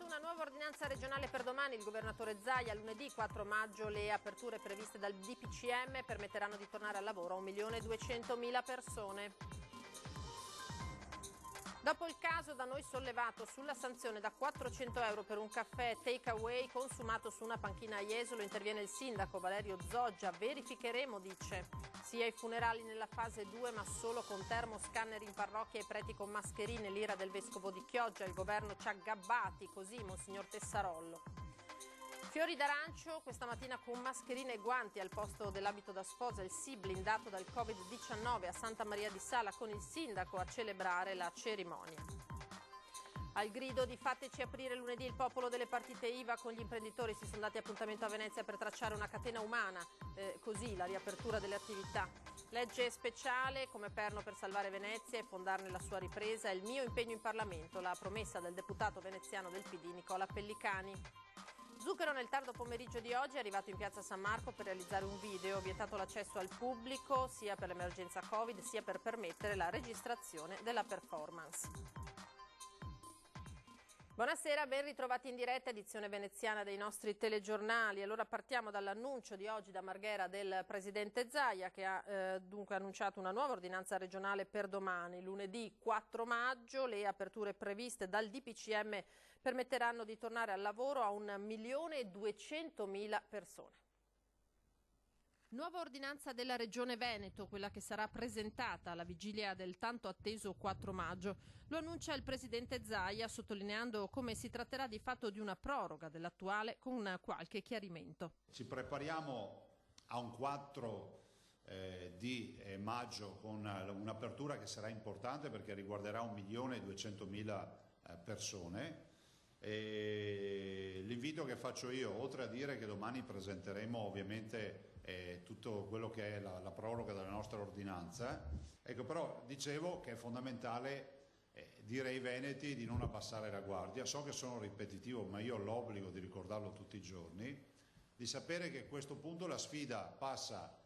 una nuova ordinanza regionale per domani. Il governatore Zaia, lunedì 4 maggio le aperture previste dal DPCM permetteranno di tornare al lavoro a 1.200.000 persone. Dopo il caso da noi sollevato sulla sanzione da 400 euro per un caffè take away consumato su una panchina a Jesolo, interviene il sindaco Valerio Zoggia. Verificheremo, dice, sia i funerali nella fase 2 ma solo con termoscanner in parrocchia e preti con mascherine, l'ira del vescovo di Chioggia. Il governo ci ha gabbati, così Monsignor Tessarollo. Fiori d'arancio questa mattina con mascherine e guanti al posto dell'abito da sposa, il sì blindato dal Covid-19 a Santa Maria di Sala con il sindaco a celebrare la cerimonia. Al grido di fateci aprire lunedì il popolo delle partite IVA, con gli imprenditori si sono dati appuntamento a Venezia per tracciare una catena umana, così la riapertura delle attività. Legge speciale come perno per salvare Venezia e fondarne la sua ripresa, è il mio impegno in Parlamento, la promessa del deputato veneziano del PD Nicola Pellicani. Zucchero nel tardo pomeriggio di oggi è arrivato in piazza San Marco per realizzare un video, vietato l'accesso al pubblico sia per l'emergenza Covid sia per permettere la registrazione della performance. Buonasera, ben ritrovati in diretta, edizione veneziana dei nostri telegiornali. Allora partiamo dall'annuncio di oggi da Marghera del presidente Zaia, che ha dunque annunciato una nuova ordinanza regionale per domani, lunedì 4 maggio. Le aperture previste dal DPCM permetteranno di tornare al lavoro a 1.200.000 persone. Nuova ordinanza della Regione Veneto, quella che sarà presentata alla vigilia del tanto atteso 4 maggio. Lo annuncia il presidente Zaia, sottolineando come si tratterà di fatto di una proroga dell'attuale con qualche chiarimento. Ci prepariamo a un 4 di maggio con un'apertura che sarà importante perché riguarderà 1.200.000 persone. L'invito che faccio io, oltre a dire che domani presenteremo ovviamente tutto quello che è la proroga della nostra ordinanza, ecco, però dicevo che è fondamentale dire ai veneti di non abbassare la guardia. So che sono ripetitivo, ma io ho l'obbligo di ricordarlo tutti i giorni, di sapere che a questo punto la sfida passa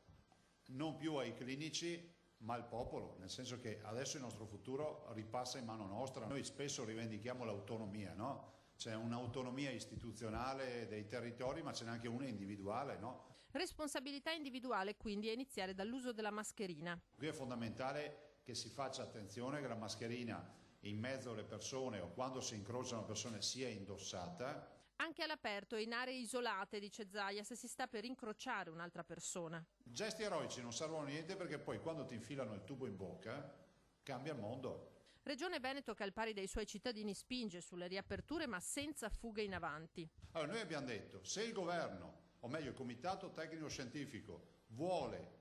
non più ai clinici ma al popolo, nel senso che adesso il nostro futuro ripassa in mano nostra. Noi spesso rivendichiamo l'autonomia, no? C'è un'autonomia istituzionale dei territori, ma ce n'è anche una individuale, no? Responsabilità individuale quindi a iniziare dall'uso della mascherina. Qui è fondamentale che si faccia attenzione che la mascherina in mezzo alle persone o quando si incrociano persone sia indossata. Anche all'aperto e in aree isolate, dice Zaia, se si sta per incrociare un'altra persona. Gesti eroici non servono a niente perché poi quando ti infilano il tubo in bocca cambia il mondo. Regione Veneto che al pari dei suoi cittadini spinge sulle riaperture ma senza fughe in avanti. Allora noi abbiamo detto, se il governo, o meglio il comitato tecnico scientifico, vuole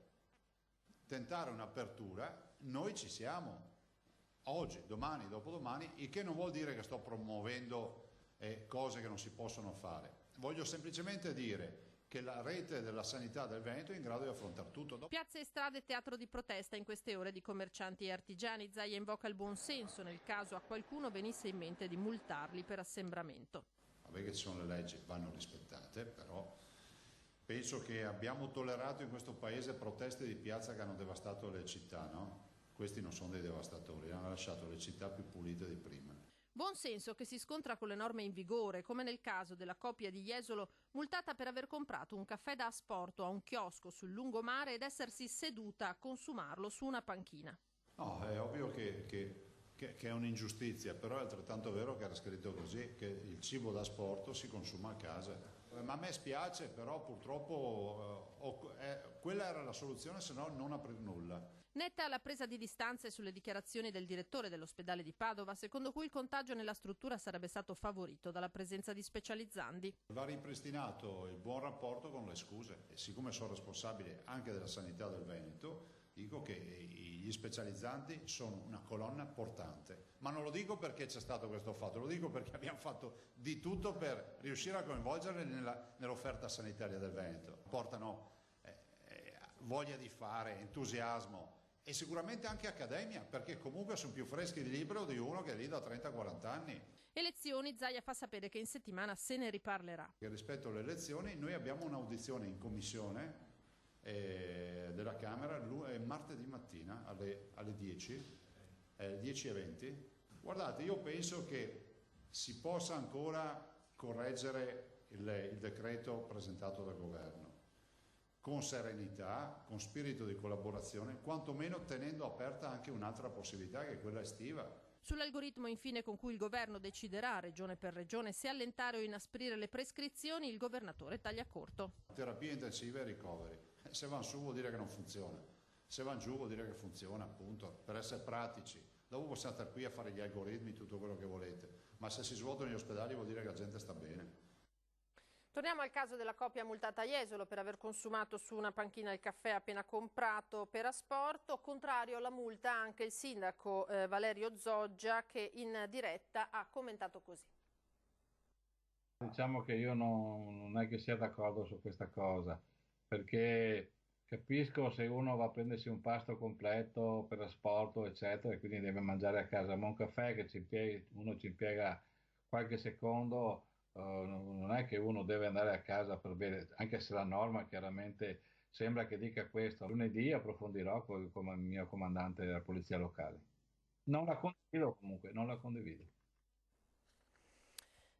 tentare un'apertura, noi ci siamo. Oggi, domani, dopodomani, il che non vuol dire che sto promuovendo cose che non si possono fare. Voglio semplicemente dire che la rete della sanità del Veneto è in grado di affrontare tutto. Piazze e strade teatro di protesta in queste ore di commercianti e artigiani. Zaia invoca il buon senso nel caso a qualcuno venisse in mente di multarli per assembramento. Vabbè che ci sono le leggi, vanno rispettate, però penso che abbiamo tollerato in questo paese proteste di piazza che hanno devastato le città, no? Questi non sono dei devastatori, hanno lasciato le città più pulite di prima. Buon senso che si scontra con le norme in vigore, come nel caso della coppia di Jesolo multata per aver comprato un caffè da asporto a un chiosco sul lungomare ed essersi seduta a consumarlo su una panchina. No, è ovvio che è un'ingiustizia, però è altrettanto vero che era scritto così, che il cibo da asporto si consuma a casa. Ma a me spiace, però purtroppo quella era la soluzione, se no non aprire nulla. Netta la presa di distanze sulle dichiarazioni del direttore dell'ospedale di Padova, secondo cui il contagio nella struttura sarebbe stato favorito dalla presenza di specializzandi. Va ripristinato il buon rapporto con le scuse e siccome sono responsabile anche della sanità del Veneto, dico che gli specializzanti sono una colonna portante. Ma non lo dico perché c'è stato questo fatto, lo dico perché abbiamo fatto di tutto per riuscire a coinvolgerli nell'offerta sanitaria del Veneto. Portano voglia di fare, entusiasmo e sicuramente anche accademia, perché comunque sono più freschi di libro di uno che è lì da 30-40 anni. Elezioni, Zaia fa sapere che in settimana se ne riparlerà. Rispetto alle elezioni noi abbiamo un'audizione in commissione della Camera martedì mattina alle 10, 10:20. Guardate, io penso che si possa ancora correggere il decreto presentato dal governo con serenità, con spirito di collaborazione, quantomeno tenendo aperta anche un'altra possibilità, che è quella estiva. Sull'algoritmo infine con cui il governo deciderà regione per regione se allentare o inasprire le prescrizioni, il governatore taglia corto. Terapie intensive e ricoveri. Se vanno su vuol dire che non funziona, se vanno giù vuol dire che funziona, appunto, per essere pratici. Dopo possiamo stare qui a fare gli algoritmi, tutto quello che volete, ma se si svuotano gli ospedali vuol dire che la gente sta bene. Torniamo al caso della coppia multata a Jesolo per aver consumato su una panchina il caffè appena comprato per asporto. Contrario alla multa anche il sindaco Valerio Zoggia, che in diretta ha commentato così. Diciamo che io non è che sia d'accordo su questa cosa, perché capisco se uno va a prendersi un pasto completo per asporto, eccetera, e quindi deve mangiare a casa, ma un caffè che uno ci impiega qualche secondo, non è che uno deve andare a casa per bere, anche se la norma chiaramente sembra che dica questo. Lunedì approfondirò con il mio comandante della polizia locale. Non la condivido comunque, non la condivido.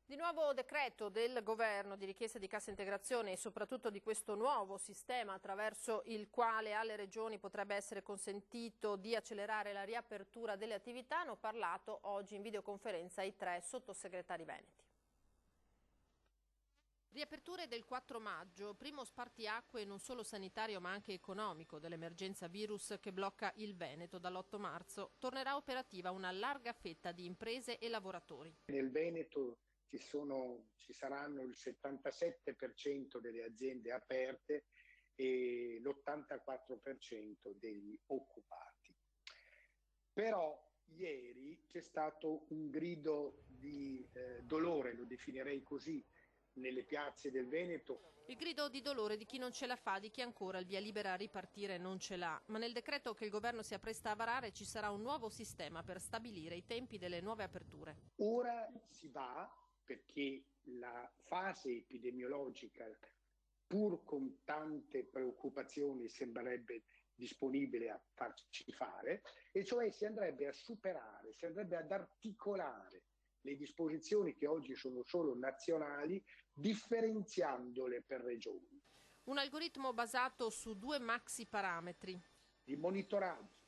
Di nuovo decreto del governo di richiesta di cassa integrazione e soprattutto di questo nuovo sistema attraverso il quale alle regioni potrebbe essere consentito di accelerare la riapertura delle attività. Hanno parlato oggi in videoconferenza i 3 sottosegretari veneti. Riaperture del 4 maggio, primo spartiacque non solo sanitario ma anche economico dell'emergenza virus che blocca il Veneto dall'8 marzo. Tornerà operativa una larga fetta di imprese e lavoratori. Nel Veneto ci saranno il 77% delle aziende aperte e l'84% degli occupati. Però ieri c'è stato un grido di dolore, lo definirei così, nelle piazze del Veneto. Il grido di dolore di chi non ce la fa, di chi ancora il via libera a ripartire non ce l'ha. Ma nel decreto che il governo si appresta a varare ci sarà un nuovo sistema per stabilire i tempi delle nuove aperture. Ora si va, perché la fase epidemiologica, pur con tante preoccupazioni, sembrerebbe disponibile a farci fare, e cioè si andrebbe a superare, si andrebbe ad articolare le disposizioni che oggi sono solo nazionali, differenziandole per regioni. Un algoritmo basato su 2 maxi parametri. Di monitoraggio,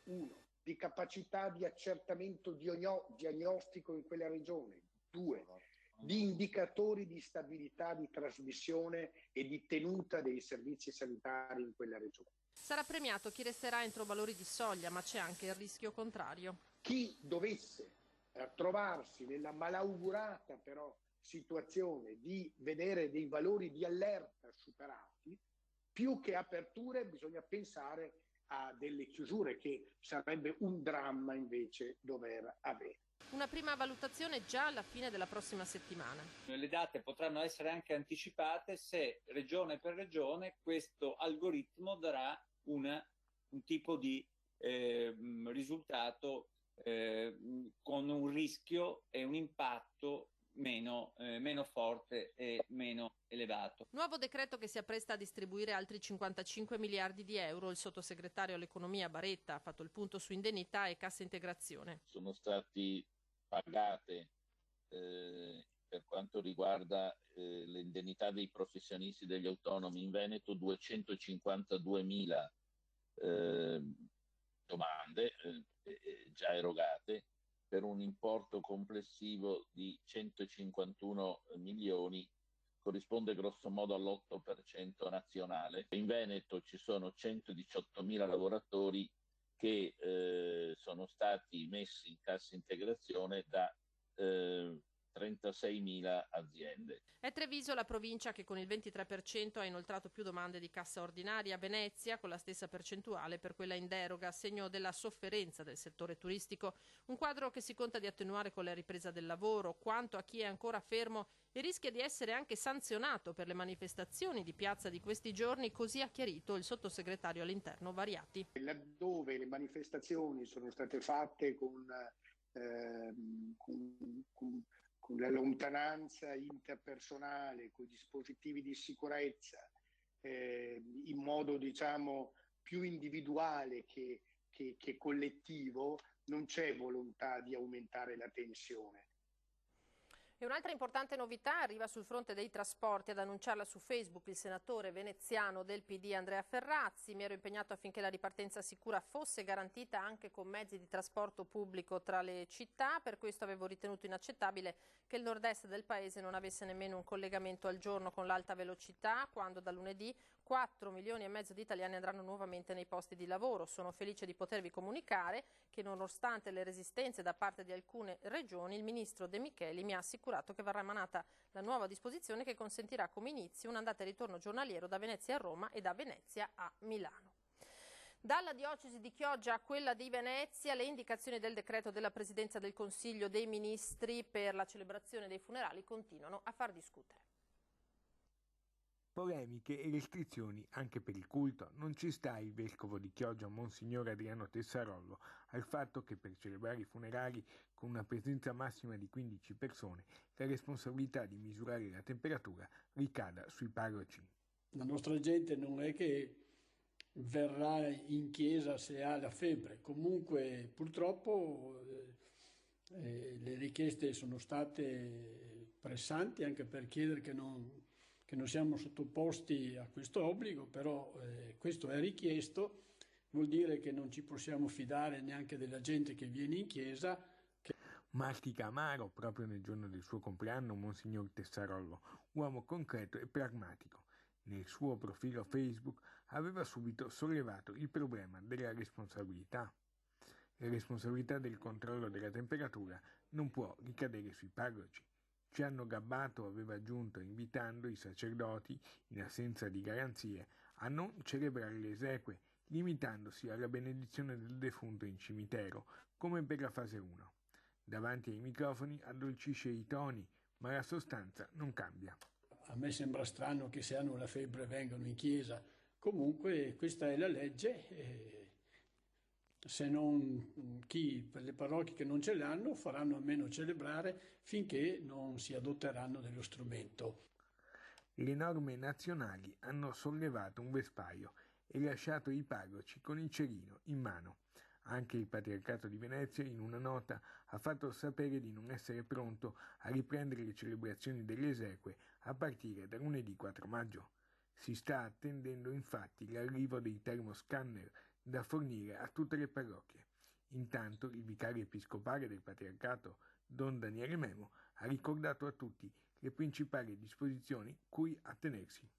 1, di capacità di accertamento diagnostico in quella regione, 2, di indicatori di stabilità di trasmissione e di tenuta dei servizi sanitari in quella regione. Sarà premiato chi resterà entro valori di soglia, ma c'è anche il rischio contrario. Chi dovesse trovarsi nella malaugurata però situazione di vedere dei valori di allerta superati, più che aperture bisogna pensare a delle chiusure, che sarebbe un dramma invece dover avere. Una prima valutazione già alla fine della prossima settimana. Le date potranno essere anche anticipate se regione per regione questo algoritmo darà un tipo di risultato con un rischio e un impatto meno forte e meno elevato. Nuovo decreto che si appresta a distribuire altri 55 miliardi di euro. Il sottosegretario all'economia Baretta ha fatto il punto su indennità e cassa integrazione. Sono stati pagate per quanto riguarda le indennità dei professionisti degli autonomi in Veneto 252.000 domande già erogate per un importo complessivo di 151 milioni, corrisponde grosso modo all'8% nazionale. In Veneto ci sono 118.000 lavoratori che sono stati messi in cassa integrazione da 36.000 aziende. È Treviso la provincia che con il 23% ha inoltrato più domande di cassa ordinaria. Venezia con la stessa percentuale per quella in deroga, segno della sofferenza del settore turistico. Un quadro che si conta di attenuare con la ripresa del lavoro. Quanto a chi è ancora fermo e rischia di essere anche sanzionato per le manifestazioni di piazza di questi giorni, così ha chiarito il sottosegretario all'interno Variati. Laddove le manifestazioni sono state fatte con la lontananza interpersonale, con i dispositivi di sicurezza, in modo diciamo più individuale che collettivo, non c'è volontà di aumentare la tensione. E un'altra importante novità arriva sul fronte dei trasporti. Ad annunciarla su Facebook il senatore veneziano del PD Andrea Ferrazzi. Mi ero impegnato affinché la ripartenza sicura fosse garantita anche con mezzi di trasporto pubblico tra le città. Per questo avevo ritenuto inaccettabile che il nord-est del paese non avesse nemmeno un collegamento al giorno con l'alta velocità, quando da lunedì 4 milioni e mezzo di italiani andranno nuovamente nei posti di lavoro. Sono felice di potervi comunicare che nonostante le resistenze da parte di alcune regioni, il ministro De Micheli mi ha assicurato che verrà emanata la nuova disposizione che consentirà come inizio un andata e ritorno giornaliero da Venezia a Roma e da Venezia a Milano. Dalla diocesi di Chioggia a quella di Venezia, le indicazioni del decreto della Presidenza del Consiglio dei Ministri per la celebrazione dei funerali continuano a far discutere. Polemiche e restrizioni anche per il culto. Non ci sta il vescovo di Chioggia, Monsignor Adriano Tessarollo, al fatto che per celebrare i funerali con una presenza massima di 15 persone la responsabilità di misurare la temperatura ricada sui parroci. La nostra gente non è che verrà in chiesa se ha la febbre, comunque purtroppo le richieste sono state pressanti anche per chiedere che non siamo sottoposti a questo obbligo, però questo è richiesto, vuol dire che non ci possiamo fidare neanche della gente che viene in chiesa. Mastica amaro proprio nel giorno del suo compleanno Monsignor Tessarollo, uomo concreto e pragmatico. Nel suo profilo Facebook aveva subito sollevato il problema della responsabilità. La responsabilità del controllo della temperatura non può ricadere sui parroci. Ci hanno gabbato, aveva aggiunto, invitando i sacerdoti, in assenza di garanzie, a non celebrare le esequie, limitandosi alla benedizione del defunto in cimitero, come per la fase 1. Davanti ai microfoni addolcisce i toni, ma la sostanza non cambia. A me sembra strano che se hanno la febbre vengano in chiesa. Comunque questa è la legge. Se non chi per le parrocchie che non ce l'hanno faranno almeno celebrare finché non si adotteranno dello strumento. Le norme nazionali hanno sollevato un vespaio e lasciato i parroci con il cerino in mano. Anche il Patriarcato di Venezia in una nota ha fatto sapere di non essere pronto a riprendere le celebrazioni delle esequie a partire da lunedì 4 maggio. Si sta attendendo infatti l'arrivo dei termoscanner da fornire a tutte le parrocchie. Intanto il vicario episcopale del Patriarcato, Don Daniele Memo, ha ricordato a tutti le principali disposizioni cui attenersi.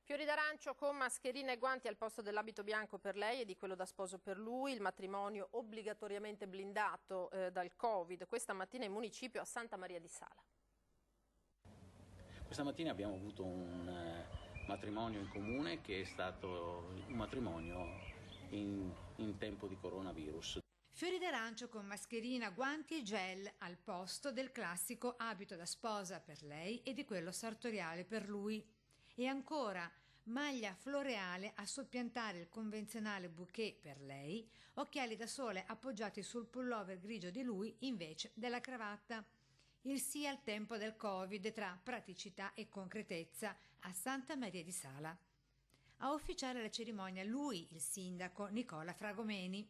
Fiori d'arancio con mascherine e guanti al posto dell'abito bianco per lei e di quello da sposo per lui, il matrimonio obbligatoriamente blindato dal Covid, questa mattina in municipio a Santa Maria di Sala. Questa mattina abbiamo avuto un matrimonio in comune che è stato un matrimonio in tempo di coronavirus. Fiori d'arancio con mascherina, guanti e gel al posto del classico abito da sposa per lei e di quello sartoriale per lui. E ancora maglia floreale a soppiantare il convenzionale bouquet per lei, occhiali da sole appoggiati sul pullover grigio di lui invece della cravatta. Il sì al tempo del Covid tra praticità e concretezza a Santa Maria di Sala. A ufficiare la cerimonia lui, il sindaco Nicola Fragomeni.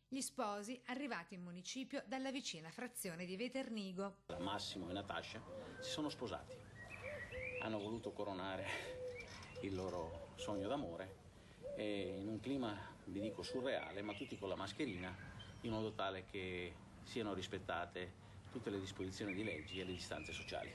Gli sposi arrivati in municipio dalla vicina frazione di Veternigo. Massimo e Natascia si sono sposati. Hanno voluto coronare il loro sogno d'amore e in un clima, vi dico, surreale, ma tutti con la mascherina, in modo tale che siano rispettate tutte le disposizioni di leggi e le distanze sociali.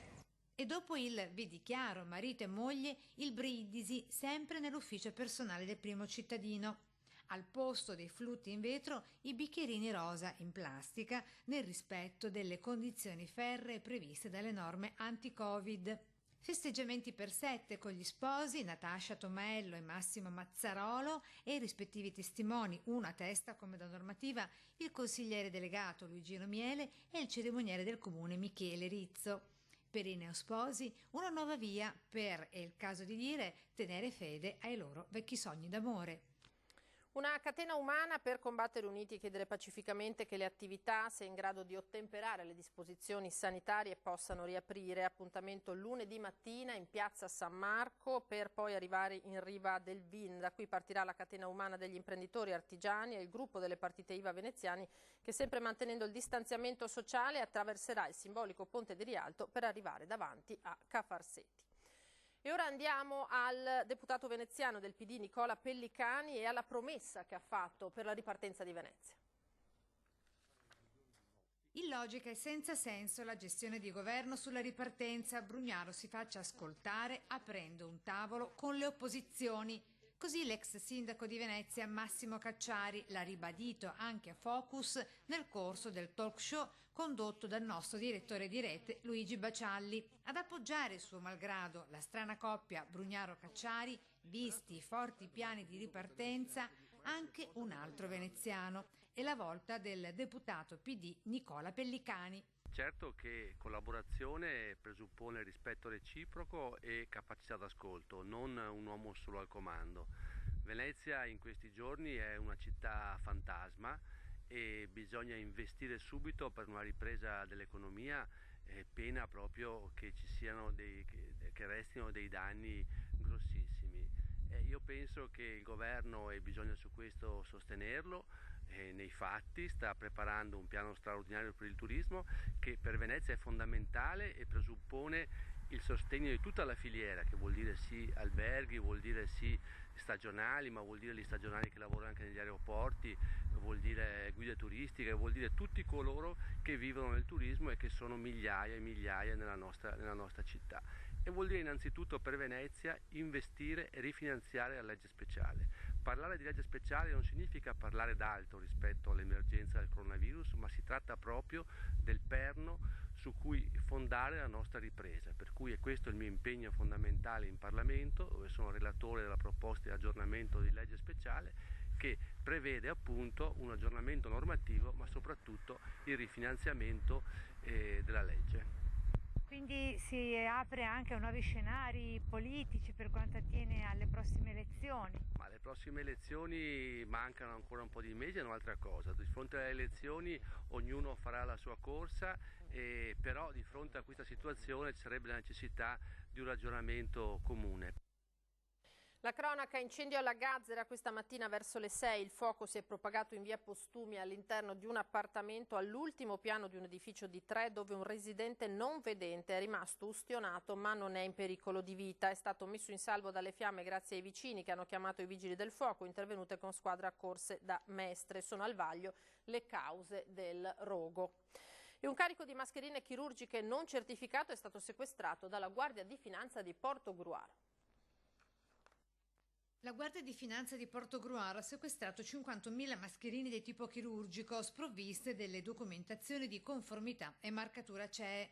E dopo il vi dichiaro marito e moglie, il brindisi sempre nell'ufficio personale del primo cittadino. Al posto dei flutti in vetro i bicchierini rosa in plastica nel rispetto delle condizioni ferree previste dalle norme anti-Covid. Festeggiamenti per 7 con gli sposi Natascia Tomello e Massimo Mazzarolo e i rispettivi testimoni, uno a testa come da normativa il consigliere delegato Luigino Miele e il cerimoniere del comune Michele Rizzo. Per i neosposi una nuova via per, è il caso di dire, tenere fede ai loro vecchi sogni d'amore. Una catena umana per combattere uniti e chiedere pacificamente che le attività, se in grado di ottemperare alle disposizioni sanitarie, possano riaprire. Appuntamento lunedì mattina in piazza San Marco per poi arrivare in riva del Vin. Da qui partirà la catena umana degli imprenditori artigiani e il gruppo delle partite IVA veneziani che, sempre mantenendo il distanziamento sociale, attraverserà il simbolico Ponte di Rialto per arrivare davanti a Ca' Farsetti. E ora andiamo al deputato veneziano del PD Nicola Pellicani e alla promessa che ha fatto per la ripartenza di Venezia. Illogica e senza senso la gestione di governo sulla ripartenza. Brugnaro si faccia ascoltare aprendo un tavolo con le opposizioni. Così l'ex sindaco di Venezia Massimo Cacciari l'ha ribadito anche a Focus nel corso del talk show condotto dal nostro direttore di rete Luigi Bacialli. Ad appoggiare il suo malgrado la strana coppia Brugnaro-Cacciari, visti i forti piani di ripartenza, anche un altro veneziano, e la volta del deputato PD Nicola Pellicani. Certo che collaborazione presuppone rispetto reciproco e capacità d'ascolto, non un uomo solo al comando. Venezia in questi giorni è una città fantasma e bisogna investire subito per una ripresa dell'economia, pena proprio che ci siano che restino dei danni grossissimi. Io penso che il governo, e bisogna su questo sostenerlo, nei fatti sta preparando un piano straordinario per il turismo che per Venezia è fondamentale e presuppone il sostegno di tutta la filiera, che vuol dire sì alberghi, vuol dire sì stagionali, ma vuol dire gli stagionali che lavorano anche negli aeroporti, vuol dire guide turistiche, vuol dire tutti coloro che vivono nel turismo e che sono migliaia e migliaia nella nostra città. E vuol dire innanzitutto per Venezia investire e rifinanziare la legge speciale. Parlare di legge speciale non significa parlare d'alto rispetto all'emergenza del coronavirus, ma si tratta proprio del perno su cui fondare la nostra ripresa, per cui è questo il mio impegno fondamentale in Parlamento, dove sono relatore della proposta di aggiornamento di legge speciale, che prevede appunto un aggiornamento normativo, ma soprattutto il rifinanziamento della legge. Quindi si apre anche a nuovi scenari politici per quanto attiene alle prossime elezioni. Ma le prossime elezioni mancano ancora un po' di mesi, è un'altra cosa. Di fronte alle elezioni ognuno farà la sua corsa, però di fronte a questa situazione ci sarebbe la necessità di un ragionamento comune. La cronaca: incendio alla Gazzera questa mattina verso le 6. Il fuoco si è propagato in via Postumi all'interno di un appartamento all'ultimo piano di un edificio di 3 dove un residente non vedente è rimasto ustionato ma non è in pericolo di vita. È stato messo in salvo dalle fiamme grazie ai vicini che hanno chiamato i vigili del fuoco, intervenute con squadre accorse da Mestre. Sono al vaglio le cause del rogo. E un carico di mascherine chirurgiche non certificato è stato sequestrato dalla Guardia di Finanza di Portogruaro. La Guardia di Finanza di Portogruaro ha sequestrato 50.000 mascherine di tipo chirurgico sprovviste delle documentazioni di conformità e marcatura CE.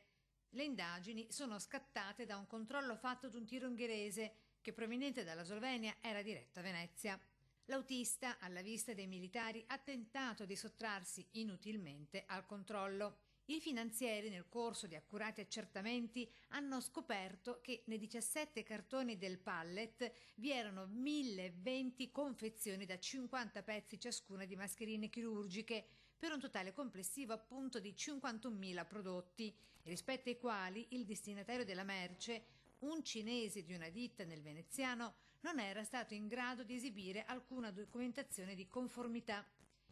Le indagini sono scattate da un controllo fatto ad un tiro ungherese che, proveniente dalla Slovenia, era diretto a Venezia. L'autista, alla vista dei militari, ha tentato di sottrarsi inutilmente al controllo. I finanzieri, nel corso di accurati accertamenti, hanno scoperto che nei 17 cartoni del pallet vi erano 1.020 confezioni da 50 pezzi ciascuna di mascherine chirurgiche, per un totale complessivo appunto di 51.000 prodotti, rispetto ai quali il destinatario della merce, un cinese di una ditta nel veneziano, non era stato in grado di esibire alcuna documentazione di conformità.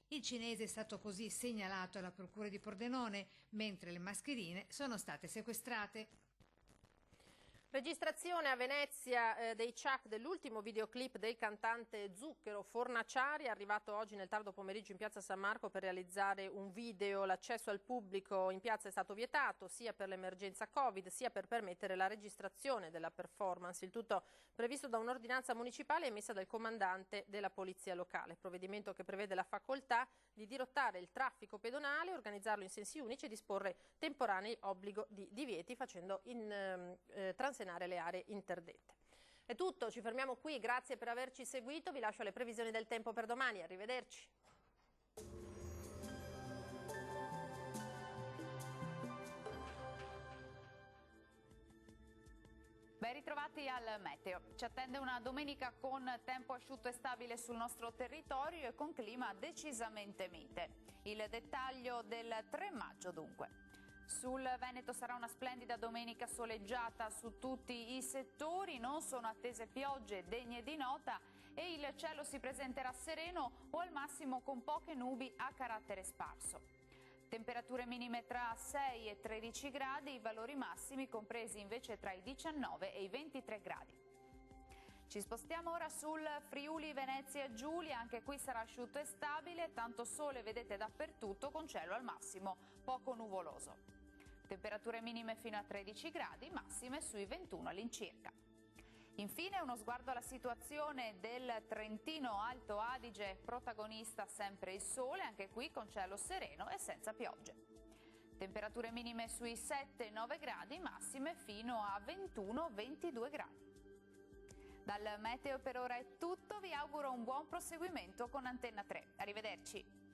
Il cinese è stato così segnalato alla procura di Pordenone, mentre le mascherine sono state sequestrate. Registrazione a Venezia dei Chuck dell'ultimo videoclip del cantante Zucchero Fornaciari, arrivato oggi nel tardo pomeriggio in piazza San Marco per realizzare un video. L'accesso al pubblico in piazza è stato vietato sia per l'emergenza Covid sia per permettere la registrazione della performance. Il tutto previsto da un'ordinanza municipale emessa dal comandante della polizia locale, provvedimento che prevede la facoltà di dirottare il traffico pedonale, organizzarlo in sensi unici e disporre temporanei obbligo di divieti, facendo transenare le aree interdette. È tutto, ci fermiamo qui, grazie per averci seguito, vi lascio alle previsioni del tempo per domani, arrivederci. Bene. ritrovati al meteo. Ci attende una domenica con tempo asciutto e stabile sul nostro territorio e con clima decisamente mite. Il dettaglio del 3 maggio dunque. Sul Veneto sarà una splendida domenica soleggiata su tutti i settori, non sono attese piogge degne di nota e il cielo si presenterà sereno o al massimo con poche nubi a carattere sparso. Temperature minime tra 6 e 13 gradi, i valori massimi compresi invece tra i 19 e i 23 gradi. Ci spostiamo ora sul Friuli Venezia Giulia, anche qui sarà asciutto e stabile, tanto sole vedete dappertutto con cielo al massimo poco nuvoloso. Temperature minime fino a 13 gradi, massime sui 21 all'incirca. Infine uno sguardo alla situazione del Trentino Alto Adige, protagonista sempre il sole, anche qui con cielo sereno e senza piogge. Temperature minime sui 7-9 gradi, massime fino a 21-22 gradi. Dal meteo per ora è tutto, vi auguro un buon proseguimento con Antenna 3. Arrivederci.